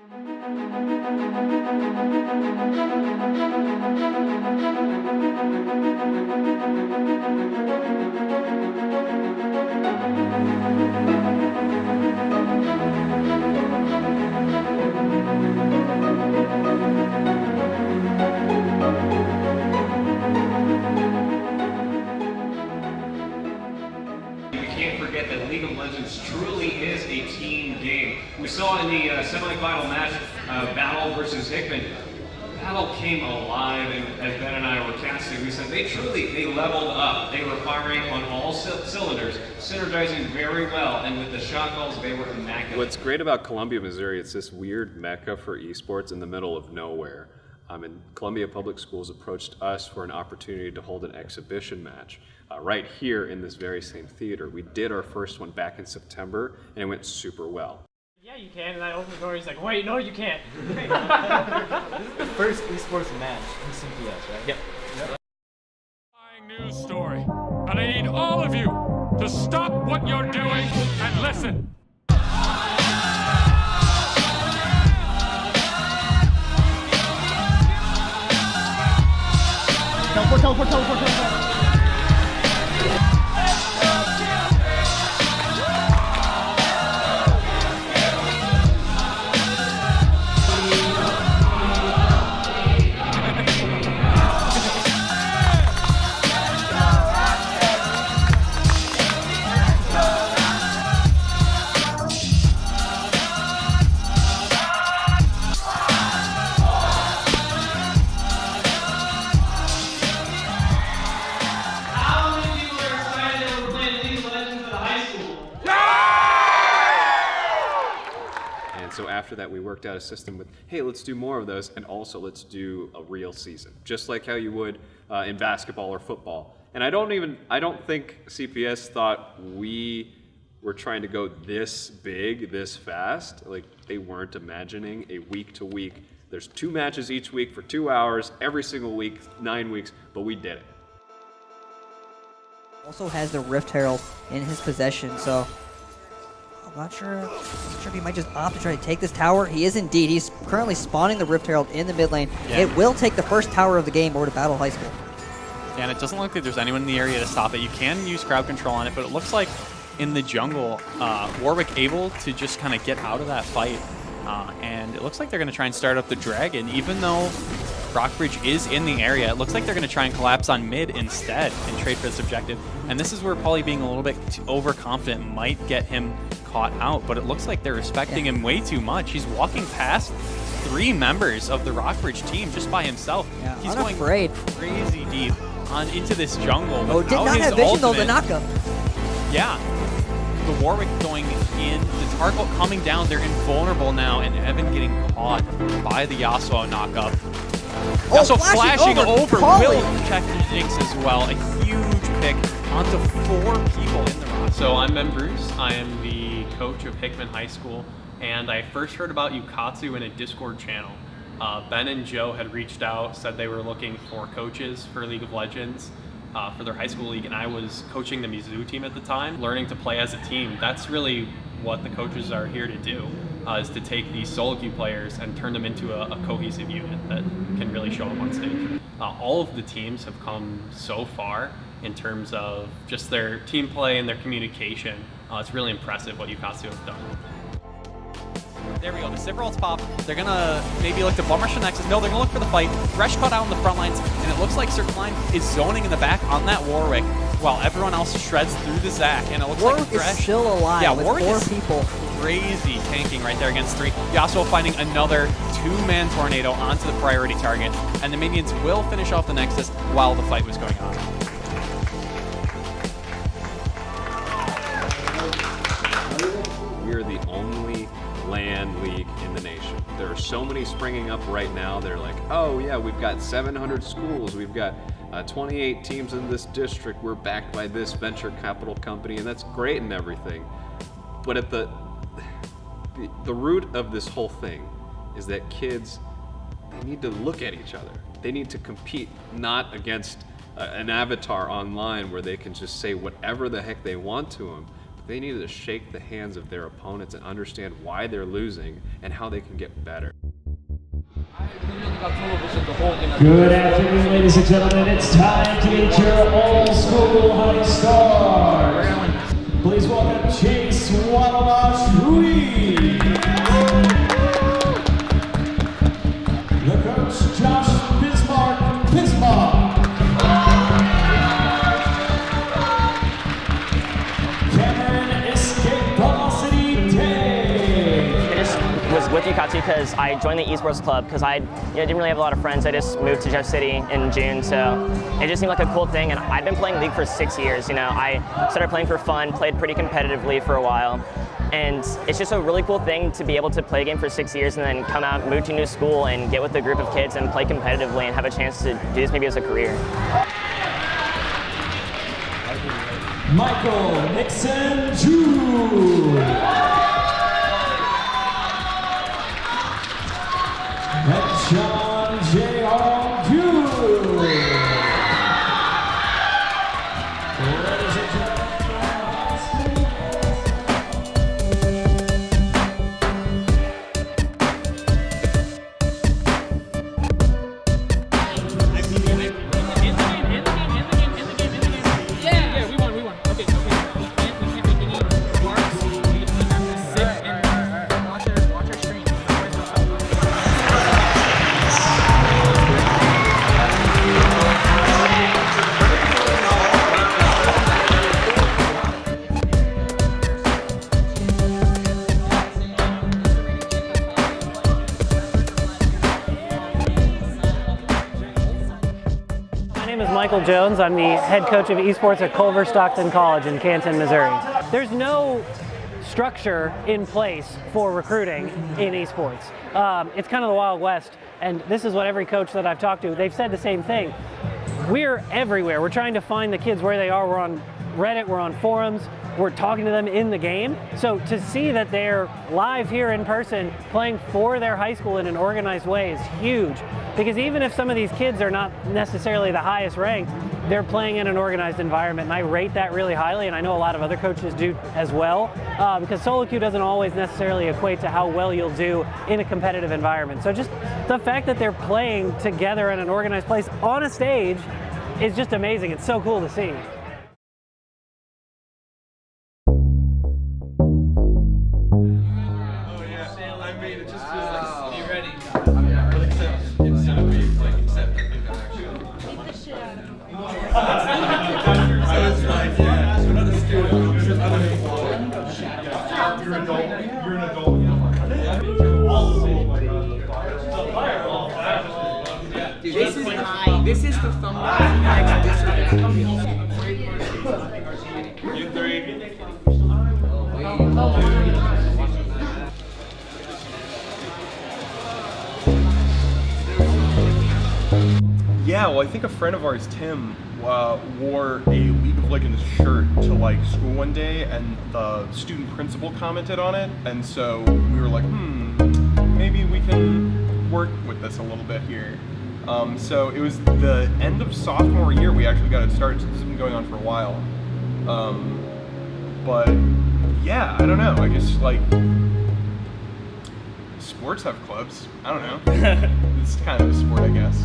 Can't forget that League of Legends truly is a team game. We saw in the semifinal match, Battle versus Hickman. Battle came alive, and as Ben and I were casting, we said they leveled up. They were firing on all cylinders, synergizing very well, and with the shot calls, they were immaculate. What's great about Columbia, Missouri, it's this weird mecca for esports in the middle of nowhere. And Columbia Public Schools approached us for an opportunity to hold an exhibition match right here in this very same theater. We did our first one back in September, and it went super well. Yeah, you can, and I opened the door, he's like, wait, no, you can't. This is the first esports match in CPS, right? Yep. News story, and I need all of you to stop what you're doing and listen. Teleport. So after that, we worked out a system with, hey, let's do more of those, and also let's do a real season, just like how you would in basketball or football. And I don't think CPS thought we were trying to go this big, this fast. Like, they weren't imagining a week to week. There's 2 matches each week for 2 hours, every single week, 9 weeks, but we did it. Also has the Rift Herald in his possession, so I'm not sure if he might just opt to try to take this tower. He is indeed. He's currently spawning the Rift Herald in the mid lane. Yeah. It will take the first tower of the game over to Battle High School. Yeah, and it doesn't look like there's anyone in the area to stop it. You can use crowd control on it, but it looks like in the jungle, Warwick able to just kind of get out of that fight. And it looks like they're going to try and start up the Dragon, even though Rockbridge is in the area. It looks like they're going to try and collapse on mid instead and trade for this objective. And this is where Pauly being a little bit too overconfident might get him caught out, but it looks like they're respecting him way too much. He's walking past 3 members of the Rockbridge team just by himself. Yeah, he's unafraid. Going crazy deep on into this jungle. Oh, did not have vision though, the knockup. Yeah. The Warwick going in, the Tarkle coming down, they're invulnerable now, and Evan getting caught by the Yasuo knockup. Yasuo flashing over will check the Jinx as well. A huge pick onto 4 people in the roster. So I'm Ben Bruce. I am the coach of Hickman High School, and I first heard about Ukatsu in a Discord channel. Ben and Joe had reached out, said they were looking for coaches for League of Legends. For their high school league, and I was coaching the Mizzou team at the time, learning to play as a team. That's really what the coaches are here to do, is to take these solo queue players and turn them into a cohesive unit that can really show up on stage. All of the teams have come so far in terms of just their team play and their communication. It's really impressive what Ukatsu have done. There we go, the Civ rolls pop. They're gonna maybe look to bum rush the Nexus. No, they're gonna look for the fight. Thresh caught out on the front lines, and it looks like Sir Klein is zoning in the back on that Warwick, while everyone else shreds through the Zac, and it looks Warwick like Thresh is still alive with Warwick 4 is people. Crazy tanking right there against 3. Yasuo finding another 2-man tornado onto the priority target, and the minions will finish off the Nexus while the fight was going on. We're the only LAN league in the nation. There are so many springing up right now. They're like, oh yeah, we've got 700 schools. We've got 28 teams in this district. We're backed by this venture capital company, and that's great and everything. But at the root of this whole thing is that kids, they need to look at each other. They need to compete, not against an avatar online where they can just say whatever the heck they want to them. They needed to shake the hands of their opponents and understand why they're losing and how they can get better. Good afternoon, ladies and gentlemen. It's time to meet your all-school high stars. Please welcome Chase Walabash Rui. The coach, Josh Bismarck. Cameron Escape Velocity Day. I just was with Ukatsu because I joined the eSports club because I didn't really have a lot of friends. I just moved to Jeff City in June, so it just seemed like a cool thing. And I'd been playing League for 6 years. I started playing for fun, played pretty competitively for a while. And it's just a really cool thing to be able to play a game for 6 years and then come out, move to a new school, and get with a group of kids and play competitively and have a chance to do this maybe as a career. Michael Nixon Jr. And John J. Hong Jr. Ladies and gentlemen, Michael Jones. I'm the head coach of esports at Culver Stockton College in Canton, Missouri. There's no structure in place for recruiting in esports. It's kind of the Wild West, and this is what every coach that I've talked to, they've said the same thing. We're everywhere. We're trying to find the kids where they are. We're on Reddit, we're on forums, we're talking to them in the game. So to see that they're live here in person playing for their high school in an organized way is huge. Because even if some of these kids are not necessarily the highest ranked, they're playing in an organized environment, and I rate that really highly, and I know a lot of other coaches do as well, because solo queue doesn't always necessarily equate to how well you'll do in a competitive environment. So just the fact that they're playing together in an organized place on a stage is just amazing. It's so cool to see. This is the thumbnail for the next district. You three. Yeah, well, I think a friend of ours, Tim, wore a League of Legends shirt to like school one day, and the student principal commented on it, and so we were like, maybe we can work with this a little bit here. So it was the end of sophomore year we actually got it started. So this has been going on for a while. But yeah, I don't know. I guess like sports have clubs. I don't know. It's kind of a sport, I guess.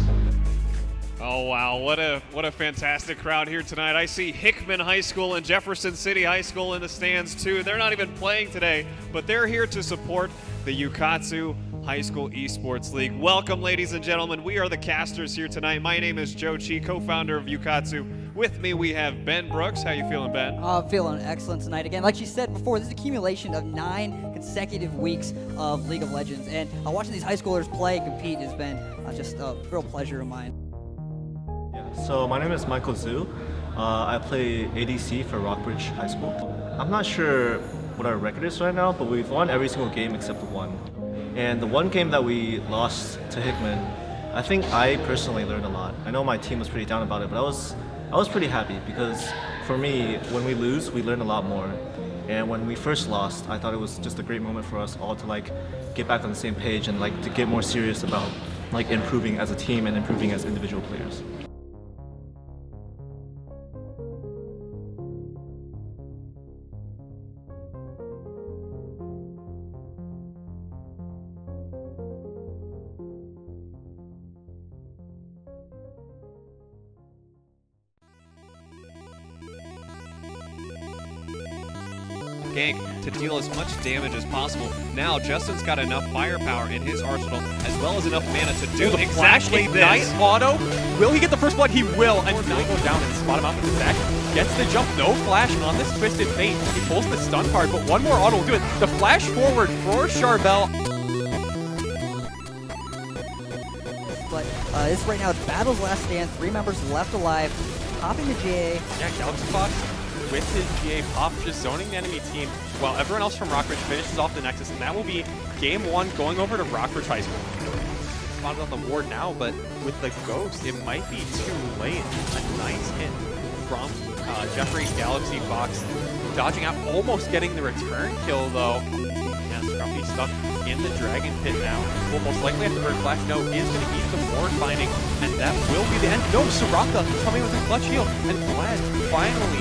Oh wow, what a fantastic crowd here tonight. I see Hickman High School and Jefferson City High School in the stands too. They're not even playing today, but they're here to support the Ukatsu High School Esports League. Welcome, ladies and gentlemen. We are the casters here tonight. My name is Joe Chi, co-founder of Ukatsu. With me, we have Ben Brooks. How you feeling, Ben? I'm feeling excellent tonight. Again, like she said before, this is accumulation of 9 consecutive weeks of League of Legends. And watching these high schoolers play and compete has been just a real pleasure of mine. Yeah, so my name is Michael Zhu. I play ADC for Rockbridge High School. I'm not sure what our record is right now, but we've won every single game except the one. And the one game that we lost to Hickman, I think I personally learned a lot. I know my team was pretty down about it, but I was pretty happy because for me, when we lose, we learn a lot more. And when we first lost, I thought it was just a great moment for us all to like get back on the same page and like to get more serious about like improving as a team and improving as individual players. gank to deal as much damage as possible. Now, Justin's got enough firepower in his arsenal, as well as enough mana to do exactly Ignite this. auto. Will he get the first blood? He will. And now go down and spot him out with the Zach. Gets the jump. No flash on this Twisted Fate. He pulls the stun card, but one more auto will do it. The flash forward for Charbel. But this right now, it's Battle's last stand. 3 members left alive. Popping the GA. Yeah, Galaxy Fox with his GA pop, just zoning the enemy team, while everyone else from Rockbridge finishes off the Nexus, and that will be game 1 going over to Rockbridge High School. Spotted on the ward now, but with the Ghost, it might be too late. A nice hit from Jeffrey Galaxy Fox, dodging out, almost getting the return kill though. And Scruffy stuck in the Dragon Pit now. Will most likely have to Bird Flash. No, is going to eat the ward binding, and that will be the end. No, Soraka coming with a clutch heal, and Vlad finally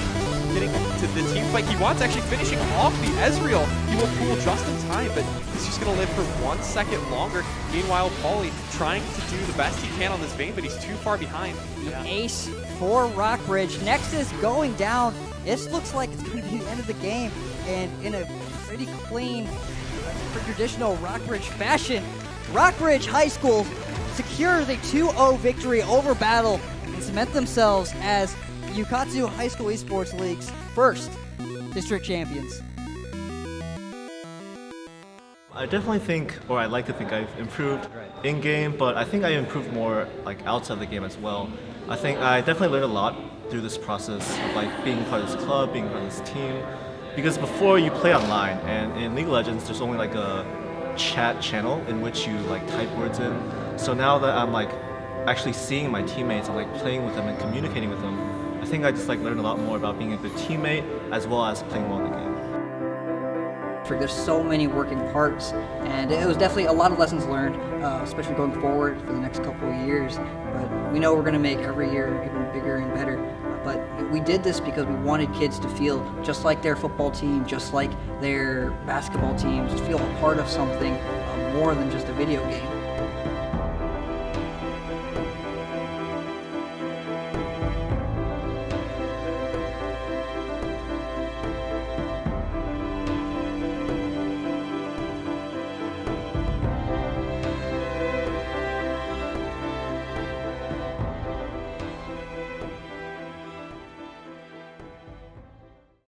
getting to the team fight he wants, actually finishing off the Ezreal. He will pull just in time, but he's just going to live for 1 second longer. Meanwhile, Paulie trying to do the best he can on this vein, but he's too far behind. Yeah. Ace for Rockbridge. Nexus going down. This looks like it's going to be the end of the game, and in a pretty clean, traditional Rockbridge fashion, Rockbridge High School secure the 2-0 victory over Battle and cement themselves as Ukatsu High School Esports League's first district champions. I definitely think, or I like to think I've improved in game, but I think I improved more like outside the game as well. I think I definitely learned a lot through this process of like being part of this club, being part of this team. Because before you play online, and in League of Legends, there's only like a chat channel in which you like type words in. So now that I'm like actually seeing my teammates and like playing with them and communicating with them, I think I just like learned a lot more about being a good teammate as well as playing well in the game. There's so many working parts, and it was definitely a lot of lessons learned, especially going forward for the next couple of years. But we know we're going to make every year even bigger and better. But we did this because we wanted kids to feel just like their football team, just like their basketball teams, to feel a part of something more than just a video game.